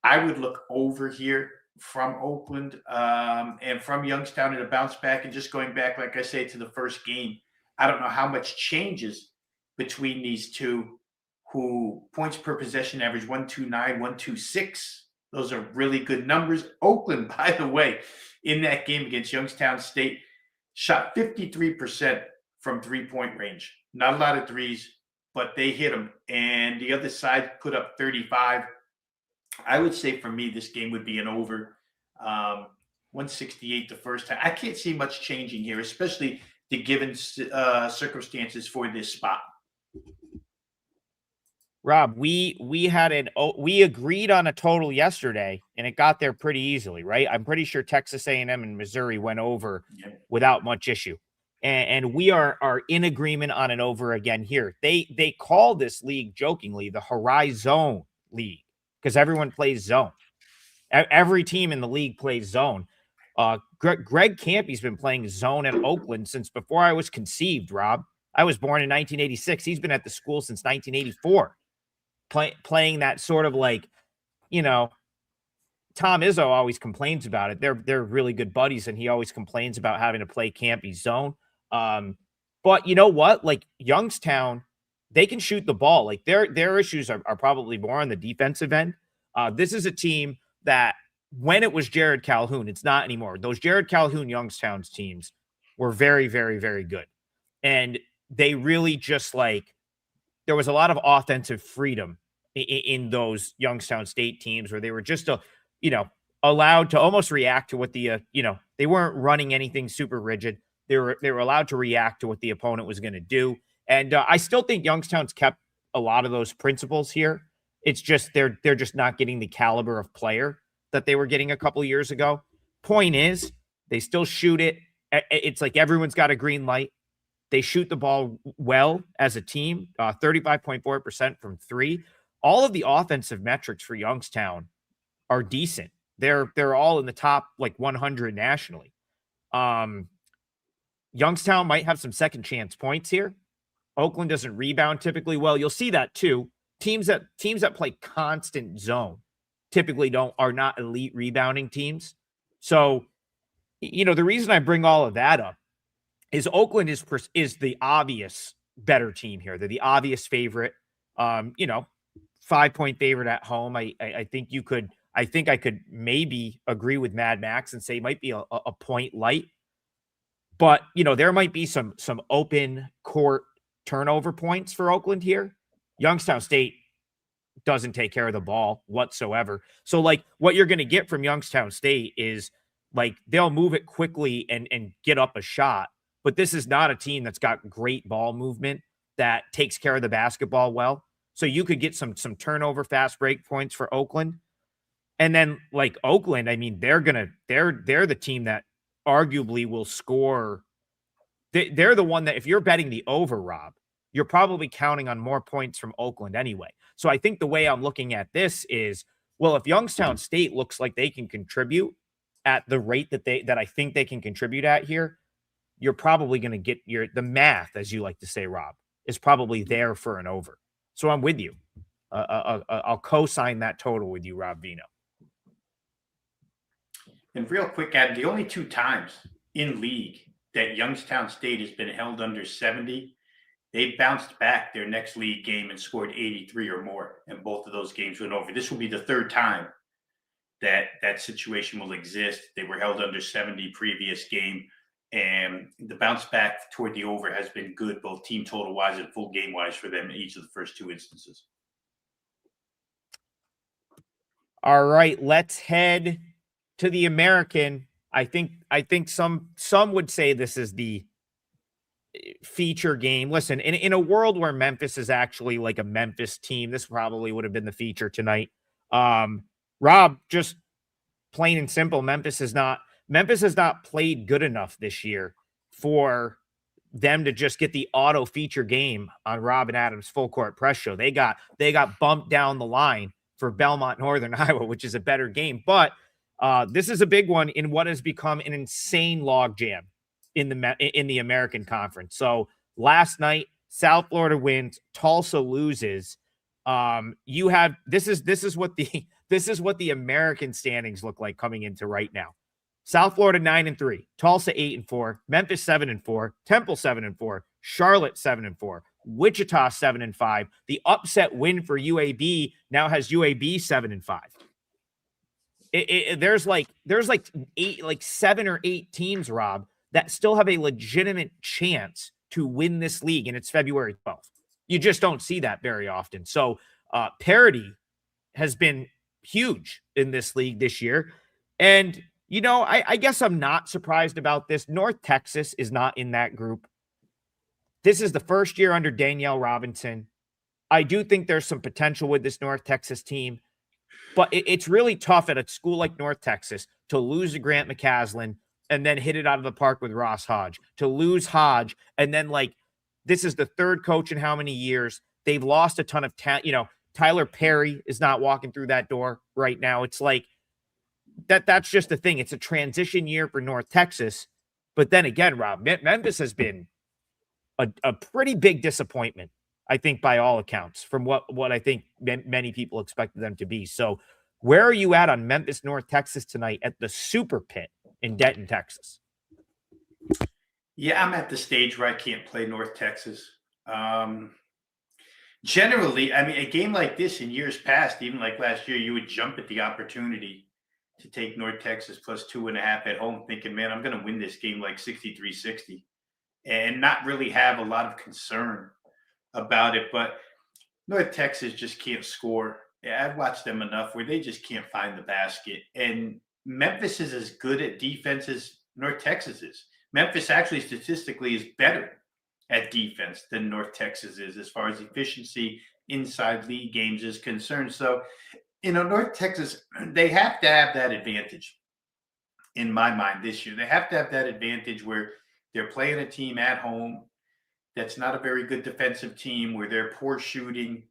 I would look over here from Oakland and from Youngstown in a bounce back. And just going back, like I say, to the first game, I don't know how much changes between these two, who points per possession average 129, 126. Those are really good numbers. Oakland, by the way, in that game against Youngstown State, shot 53% from three-point range. Not a lot of threes, but they hit them. And the other side put up 35. I would say for me, this game would be an over. 168 the first time. I can't see much changing here, especially the given circumstances for this spot.
Rob, we agreed on a total yesterday, and it got there pretty easily, right? I'm pretty sure Texas A&M and Missouri went over without much issue, and we are in agreement on an over again here. They call this league jokingly the Horizon League because everyone plays zone. Every team in the league plays zone. Greg Campy's been playing zone at Oakland since before I was conceived, Rob. I was born in 1986. He's been at the school since 1984. Playing that sort of like, Tom Izzo always complains about it. They're really good buddies, and he always complains about having to play Campy zone. But you know what? Like Youngstown, they can shoot the ball. Like their issues are probably more on the defensive end. This is a team that when it was Jared Calhoun, it's not anymore. Those Jared Calhoun Youngstown's teams were very, very, very good. And they really just there was a lot of offensive freedom in those Youngstown State teams where they were just, allowed to almost react to what they weren't running anything super rigid. They were allowed to react to what the opponent was going to do. And I still think Youngstown's kept a lot of those principles here. It's just they're just not getting the caliber of player that they were getting a couple of years ago. Point is, they still shoot it. It's like everyone's got a green light. They shoot the ball well as a team, 35.4% from three. All of the offensive metrics for Youngstown are decent. They're all in the top 100 nationally. Youngstown might have some second chance points here. Oakland doesn't rebound typically well. You'll see that too. Teams that play constant zone typically are not elite rebounding teams. So, the reason I bring all of that up is Oakland is the obvious better team here. They're the obvious favorite. 5-point favorite at home. I think I could maybe agree with Mad Max and say it might be a point light. But, there might be some open court turnover points for Oakland here. Youngstown State doesn't take care of the ball whatsoever. So, what you're going to get from Youngstown State is, they'll move it quickly and get up a shot. But this is not a team that's got great ball movement that takes care of the basketball well. So you could get some turnover fast break points for Oakland. And then Oakland, I mean, they're the team that arguably will score. They're the one that if you're betting the over, Rob, you're probably counting on more points from Oakland anyway. So I think the way I'm looking at this is, well, if Youngstown State looks like they can contribute at the rate that I think they can contribute at here, you're probably going to get the math, as you like to say, Rob, is probably there for an over. So I'm with you. I'll co-sign that total with you, Rob Vino.
And real quick, Adam, the only two times in league that Youngstown State has been held under 70, they bounced back their next league game and scored 83 or more, and both of those games went over. This will be the third time that situation will exist. They were held under 70 previous game, and the bounce back toward the over has been good, both team total wise and full game wise for them in each of the first two instances.
All right, let's head to the American. I think some would say this is the feature game. Listen, in a world where Memphis is actually like a Memphis team, this probably would have been the feature tonight. Rob, just plain and simple, Memphis has not played good enough this year for them to just get the auto feature game on Rob and Adam's full court press show. They got bumped down the line for Belmont, Northern Iowa, which is a better game. But this is a big one in what has become an insane logjam in the American Conference. So last night, South Florida wins, Tulsa loses. This is what the American standings look like coming into right now. South Florida 9-3, Tulsa 8-4, Memphis 7-4, Temple 7-4, Charlotte 7-4, Wichita 7-5. The upset win for UAB now has UAB 7-5. There's 7 or 8 teams, Rob, that still have a legitimate chance to win this league, and it's February 12th. You just don't see that very often. So parity has been huge in this league this year. And, I guess I'm not surprised about this. North Texas is not in that group. This is the first year under Danielle Robinson. I do think there's some potential with this North Texas team, but it's really tough at a school like North Texas to lose to Grant McCaslin and then hit it out of the park with Ross Hodge, to lose Hodge. And then this is the third coach in how many years? They've lost a ton of talent. Tyler Perry is not walking through that door right now. It's that's just the thing. It's a transition year for North Texas. But then again, Rob, Memphis has been a pretty big disappointment, I think, by all accounts, from what I think many people expected them to be. So where are you at on Memphis, North Texas tonight at the Super Pit in Denton, Texas?
Yeah, I'm at the stage where I can't play North Texas. Generally, I mean, a game like this in years past, even like last year, you would jump at the opportunity to take North Texas plus 2.5 at home, thinking, man, I'm going to win this game like 63-60 and not really have a lot of concern about it. But North Texas just can't score. Yeah, I've watched them enough where they just can't find the basket. And Memphis is as good at defense as North Texas is. Memphis actually statistically is better at defense than North Texas is as far as efficiency inside league games is concerned. So, North Texas, they have to have that advantage in my mind this year. They have to have that advantage where they're playing a team at home that's not a very good defensive team, where their poor shooting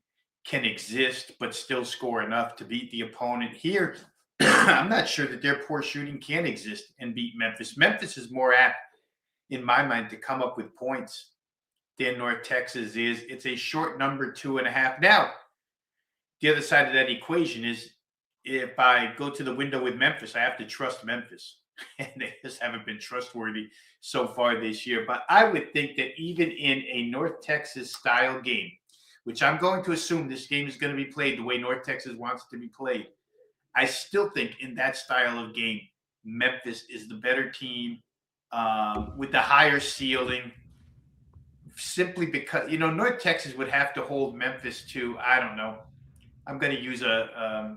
can exist but still score enough to beat the opponent. Here, I'm not sure that their poor shooting can exist and beat Memphis. Memphis is more apt, in my mind, to come up with points than North Texas is. It's a short number, 2.5. Now, the other side of that equation is if I go to the window with Memphis, I have to trust Memphis. And they just haven't been trustworthy so far this year. But I would think that even in a North Texas style game, which I'm going to assume this game is going to be played the way North Texas wants it to be played, I still think in that style of game, Memphis is the better team with the higher ceiling, simply because, North Texas would have to hold Memphis to, I don't know, I'm going to use a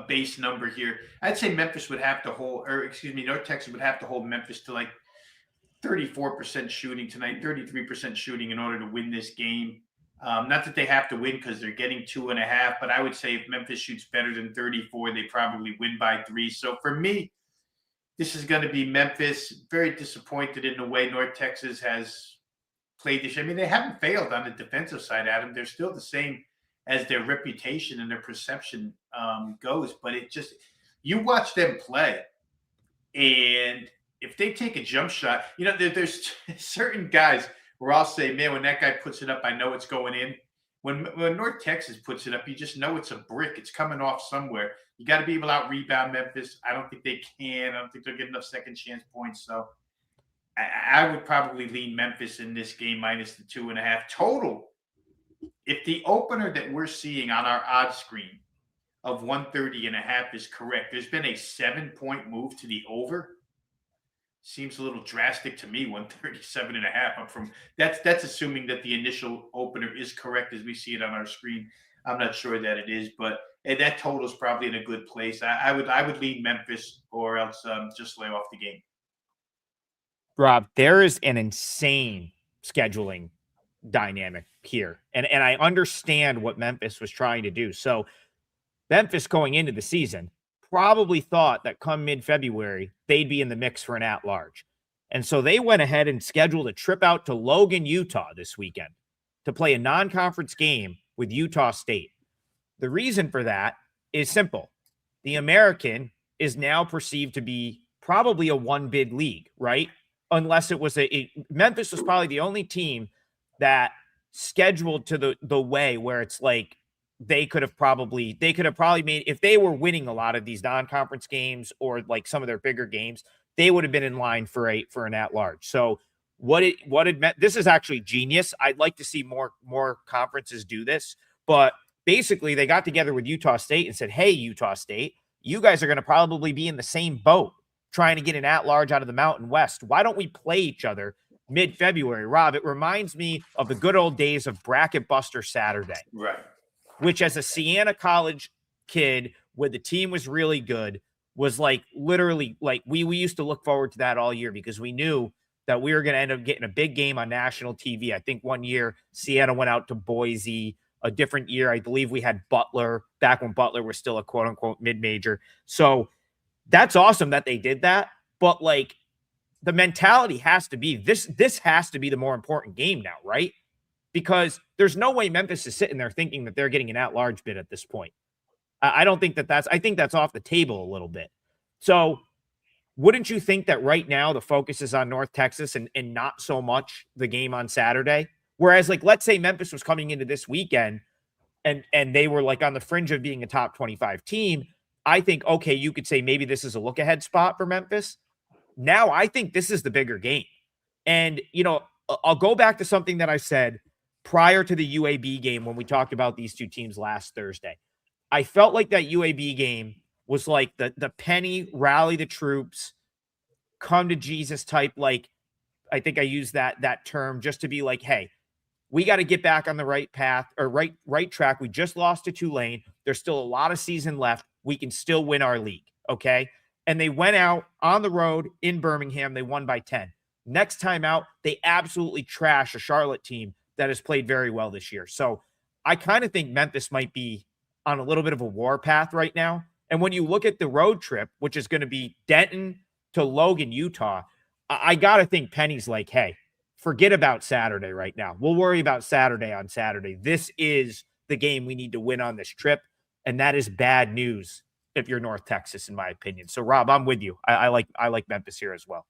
base number here. I'd say Memphis would have to hold, North Texas would have to hold Memphis to like 34% shooting tonight, 33% shooting in order to win this game. Not that they have to win because they're getting 2.5, but I would say if Memphis shoots better than 34, they probably win by 3. So for me, this is going to be Memphis. Very disappointed in the way North Texas has played this year. I mean, they haven't failed on the defensive side, Adam. They're still the same as their reputation and their perception goes. But you watch them play, and if they take a jump shot, there's certain guys where I'll say, man, when that guy puts it up, I know it's going in. When North Texas puts it up, you just know it's a brick. It's coming off somewhere. You got to be able to out-rebound Memphis. I don't think they can. I don't think they'll get enough second-chance points. So I would probably lean Memphis in this game minus the 2.5 total. If the opener that we're seeing on our odds screen of 130.5 is correct, there's been a 7-point move to the over. Seems a little drastic to me, 137.5 up from that's assuming that the initial opener is correct as we see it on our screen. I'm not sure that it is, but that total is probably in a good place. I would lean Memphis or else just lay off the game.
Rob, there is an insane scheduling dynamic here. And I understand what Memphis was trying to do. So Memphis going into the season probably thought that come mid-February, they'd be in the mix for an at-large. And so they went ahead and scheduled a trip out to Logan, Utah this weekend to play a non-conference game with Utah State. The reason for that is simple. The American is now perceived to be probably a one-bid league, right? Unless it was Memphis was probably the only team that scheduled to the way where it's like they could have probably made, if they were winning a lot of these non-conference games or like some of their bigger games, they would have been in line for an at-large. So what it meant, this is actually genius. I'd like to see more conferences do this, but basically they got together with Utah State and said, hey, Utah State, you guys are going to probably be in the same boat trying to get an at-large out of the Mountain West. Why don't we play each other mid-February? Rob, it reminds me of the good old days of Bracket Buster Saturday.
Right.
Which as a Siena College kid, where the team was really good, was like literally like we used to look forward to that all year because we knew that we were going to end up getting a big game on national TV. I think one year Siena went out to Boise. A different year, I believe we had Butler back when Butler was still a quote unquote mid-major. So that's awesome that they did that. But like the mentality has to be this has to be the more important game now, right? Because there's no way Memphis is sitting there thinking that they're getting an at-large bid at this point. I don't think I think that's off the table a little bit. So wouldn't you think that right now the focus is on North Texas and not so much the game on Saturday? Whereas like, let's say Memphis was coming into this weekend and they were like on the fringe of being a top 25 team. I think, okay, you could say maybe this is a look ahead spot for Memphis. Now I think this is the bigger game. And, I'll go back to something that I said prior to the UAB game when we talked about these two teams last Thursday. I felt like that UAB game was like the penny rally the troops, come to Jesus type. Like, I think I used that term just to be like, hey, we got to get back on the right path or right track. We just lost to Tulane. There's still a lot of season left. We can still win our league. Okay. And they went out on the road in Birmingham. They won by 10. Next time out, they absolutely trash a Charlotte team that has played very well this year. So I kind of think Memphis might be on a little bit of a war path right now. And when you look at the road trip, which is going to be Denton to Logan, Utah, I got to think Penny's like, hey, forget about Saturday right now. We'll worry about Saturday on Saturday. This is the game we need to win on this trip. And that is bad news if you're North Texas, in my opinion. So, Rob, I'm with you. I like Memphis here as well.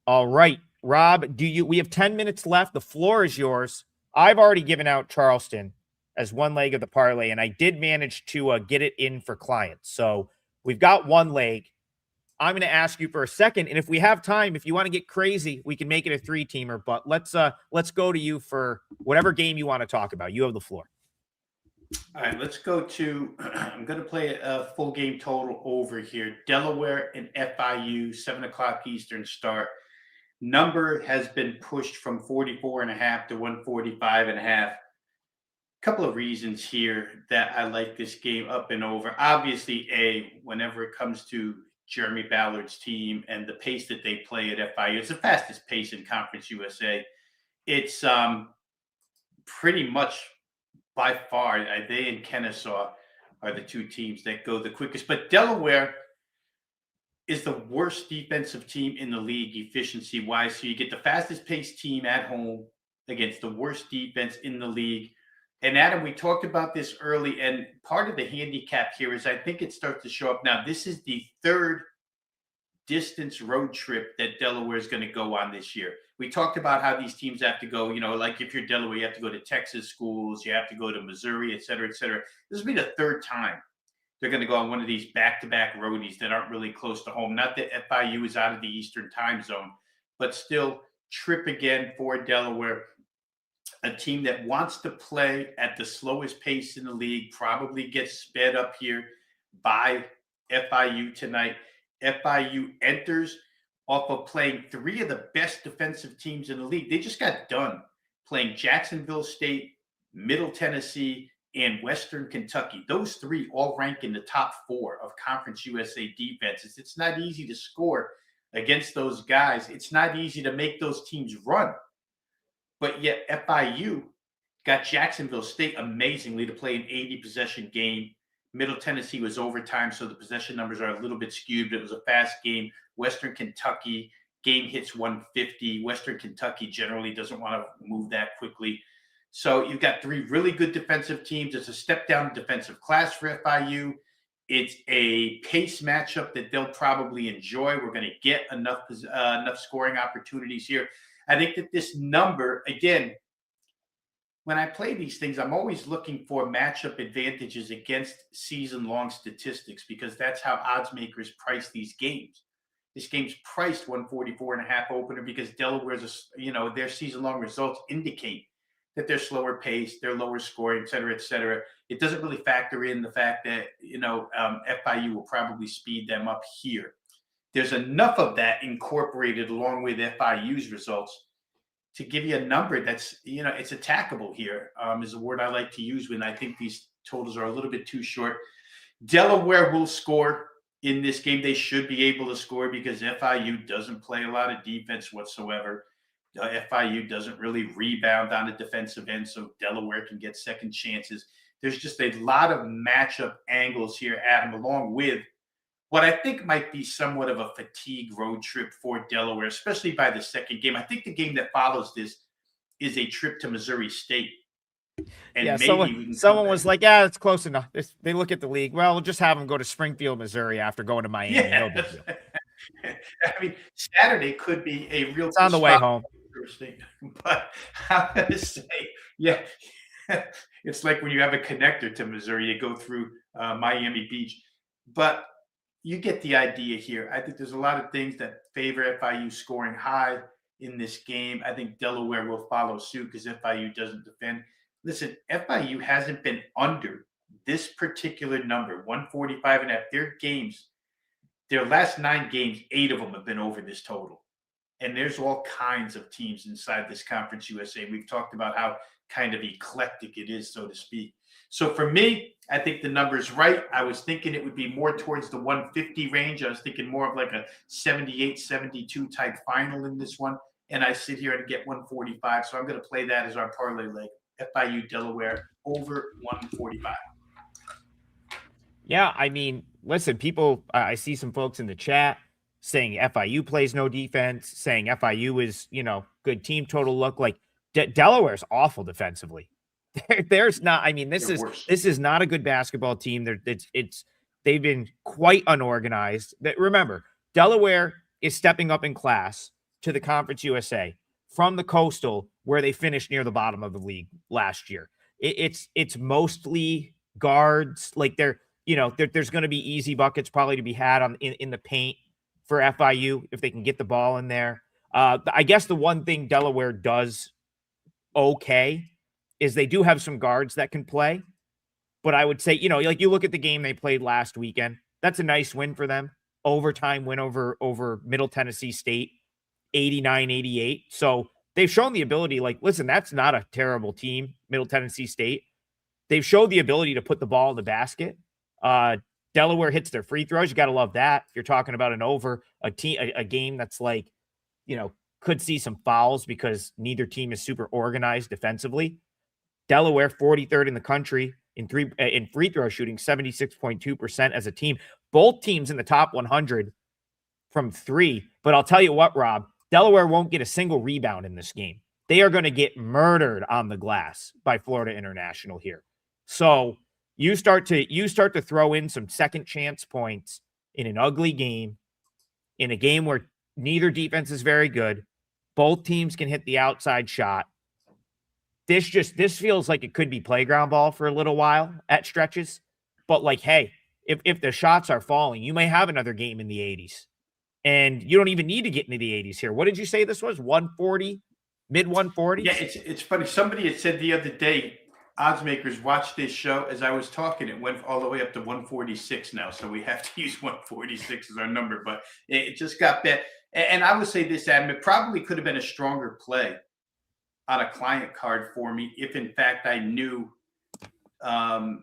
All right, Rob, we have 10 minutes left. The floor is yours. I've already given out Charleston as one leg of the parlay, and I did manage to get it in for clients. So we've got one leg. I'm going to ask you for a second, and if we have time, if you want to get crazy, we can make it a 3-teamer, but let's go to you for whatever game you want to talk about. You have the floor.
All right, let's go to, I'm going to play a full game total over here. Delaware and FIU, 7 o'clock Eastern start. Number has been pushed from 44.5 to 145.5. Couple of reasons here that I like this game up and over. Obviously, whenever it comes to Jeremy Ballard's team and the pace that they play at FIU, it's the fastest pace in Conference USA. It's pretty much by far, they and Kennesaw are the two teams that go the quickest. But Delaware is the worst defensive team in the league efficiency-wise. So you get the fastest-paced team at home against the worst defense in the league. And Adam, we talked about this early, and part of the handicap here is I think it starts to show up now. This is the third distance road trip that Delaware is going to go on this year. We talked about how these teams have to go, like if you're Delaware, you have to go to Texas schools, you have to go to Missouri, et cetera, et cetera. This will be the third time they're going to go on one of these back-to-back roadies that aren't really close to home. Not that FIU is out of the Eastern time zone, but still trip again for Delaware. A team that wants to play at the slowest pace in the league probably gets sped up here by FIU tonight. FIU enters off of playing 3 of the best defensive teams in the league. They just got done playing Jacksonville State, Middle Tennessee, and Western Kentucky. Those 3 all rank in the top 4 of Conference USA defenses. It's not easy to score against those guys. It's not easy to make those teams run. But yet FIU got Jacksonville State amazingly to play an 80-possession game. Middle Tennessee was overtime, so the possession numbers are a little bit skewed, but it was a fast game. Western Kentucky, game hits 150. Western Kentucky generally doesn't want to move that quickly. So you've got 3 really good defensive teams. It's a step down defensive class for FIU. It's a pace matchup that they'll probably enjoy. We're going to get enough scoring opportunities here. I think that this number, again, when I play these things, I'm always looking for matchup advantages against season-long statistics because that's how odds makers price these games. This game's priced 144.5 opener because Delaware's, their season-long results indicate that they're slower paced, they're lower scoring, et cetera, et cetera. It doesn't really factor in the fact that, FIU will probably speed them up here. There's enough of that incorporated along with FIU's results to give you a number that's, it's attackable here, is a word I like to use when I think these totals are a little bit too short. Delaware will score in this game. They should be able to score because FIU doesn't play a lot of defense whatsoever. FIU doesn't really rebound on the defensive end, so Delaware can get second chances. There's just a lot of matchup angles here, Adam, along with what I think might be somewhat of a fatigue road trip for Delaware, especially by the second game. I think the game that follows this is a trip to Missouri State. And
yeah,
maybe
someone was like, yeah, it's close enough. They look at the league. Well, we'll just have them go to Springfield, Missouri after going to Miami.
Yeah,
no big deal.
I mean, Saturday could be a real
It's on the way home.
But I'm going to say, yeah, it's like when you have a connector to Missouri, you go through Miami Beach. But you get the idea here. I think there's a lot of things that favor FIU scoring high in this game. I think Delaware will follow suit because FIU doesn't defend. listen, FIU hasn't been under this particular number, 145.5. Their last 9 games, 8 of them have been over this total. And there's all kinds of teams inside this Conference USA. We've talked about how kind of eclectic it is, so to speak. So for me, I think the number is right. I was thinking it would be more towards the 150 range. I was thinking more of like a 78-72 type final in this one. And I sit here and get 145. So I'm going to play that as our parlay leg. FIU Delaware over 145.
Yeah, I mean, listen, people, I see some folks in the chat saying FIU plays no defense, saying FIU is, good team total look. Like Delaware's awful defensively. There's not, I mean, this is not a good basketball team. They've been quite unorganized. Remember, Delaware is stepping up in class to the Conference USA from the Coastal, where they finished near the bottom of the league last year. It's mostly guards. Like there's going to be easy buckets probably to be had in the paint for FIU if they can get the ball in there. I guess the one thing Delaware does okay is they do have some guards that can play. But I would say, like you look at the game they played last weekend, that's a nice win for them. Overtime win over Middle Tennessee State, 89-88. So they've shown the ability, like, listen, that's not a terrible team, Middle Tennessee State. They've showed the ability to put the ball in the basket. Delaware hits their free throws. You got to love that. If you're talking about a game that's like, could see some fouls because neither team is super organized defensively. Delaware, 43rd in the country in free throw shooting, 76.2% as a team. Both teams in the top 100 from 3. But I'll tell you what, Rob, Delaware won't get a single rebound in this game. They are going to get murdered on the glass by Florida International here. So you start to throw in some second chance points in an ugly game, in a game where neither defense is very good. Both teams can hit the outside shot. This feels like it could be playground ball for a little while at stretches. But like, hey, if the shots are falling, you may have another game in the 80s. And you don't even need to get into the 80s here. What did you say this was? 140? Mid 140s?
Yeah, it's funny. Somebody had said the other day, odds makers, watch this show. As I was talking, it went all the way up to 146 now. So we have to use 146 as our number. But it just got bad. And I would say this, Adam, it probably could have been a stronger play on a client card for me if, in fact, I knew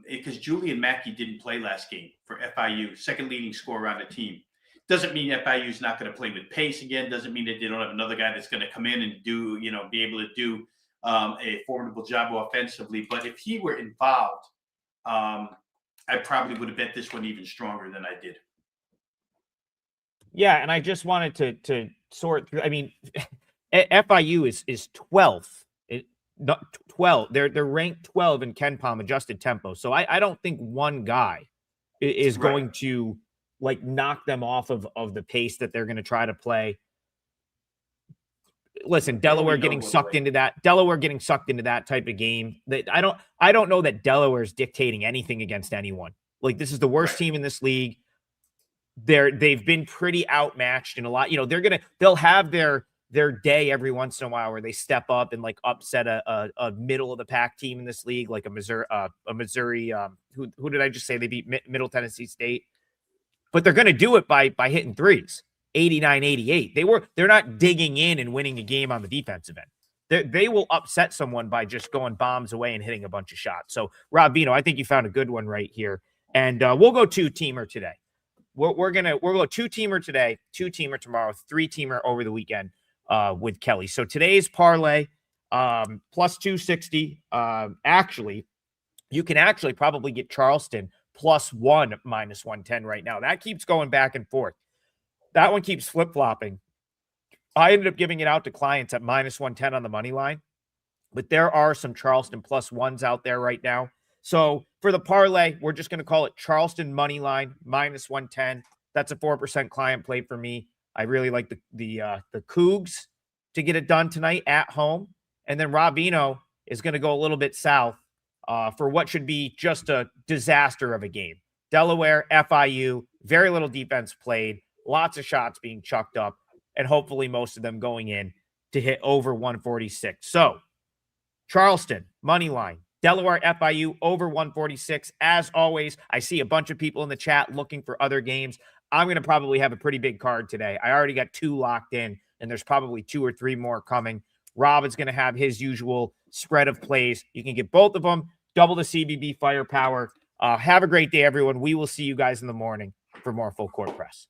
because Julian Mackey didn't play last game for FIU, second leading scorer on the team. Doesn't mean FIU is not going to play with pace again. Doesn't mean that they don't have another guy that's going to come in and be able to do a formidable job offensively. But if he were involved, I probably would have bet this one even stronger than I did.
Yeah, and I just wanted to sort through. I mean, FIU is 12th. 12. They're ranked 12 in KenPom adjusted tempo. So I don't think one guy is going to like knock them off of the pace that they're going to try to play. Listen, Delaware getting sucked into that type of game. I don't know that Delaware is dictating anything against anyone. Like, this is the worst team in this league. They've been pretty outmatched in a lot. They'll have their day every once in a while where they step up and like upset a middle of the pack team in this league, like a Missouri. Who did I just say they beat? Middle Tennessee State. But they're going to do it by hitting threes, 89-88. They're not digging in and winning a game on the defensive end. They will upset someone by just going bombs away and hitting a bunch of shots. So, Rob Vino, I think you found a good one right here. And we'll go 2-teamer today. We'll go 2-teamer today, 2-teamer tomorrow, 3-teamer over the weekend with Kelly. So today's parlay plus 260. Actually, you can actually probably get Charleston +1 minus 110 right now. That keeps going back and forth. That one keeps flip-flopping. I ended up giving it out to clients at minus 110 on the money line, but there are some Charleston +1s out there right now. So for the parlay, we're just going to call it Charleston money line minus 110. That's a 4% client play for me. I really like the Cougs to get it done tonight at home. And then Robino is going to go a little bit south for what should be just a disaster of a game. Delaware, FIU, very little defense played, lots of shots being chucked up, and hopefully most of them going in to hit over 146. So Charleston, money line, Delaware FIU over 146. As always, I see a bunch of people in the chat looking for other games. I'm going to probably have a pretty big card today. I already got 2 locked in, and there's probably 2 or 3 more coming. Rob is going to have his usual spread of plays. You can get both of them, double the CBB firepower. Have a great day, everyone. We will see you guys in the morning for more Full Court Press.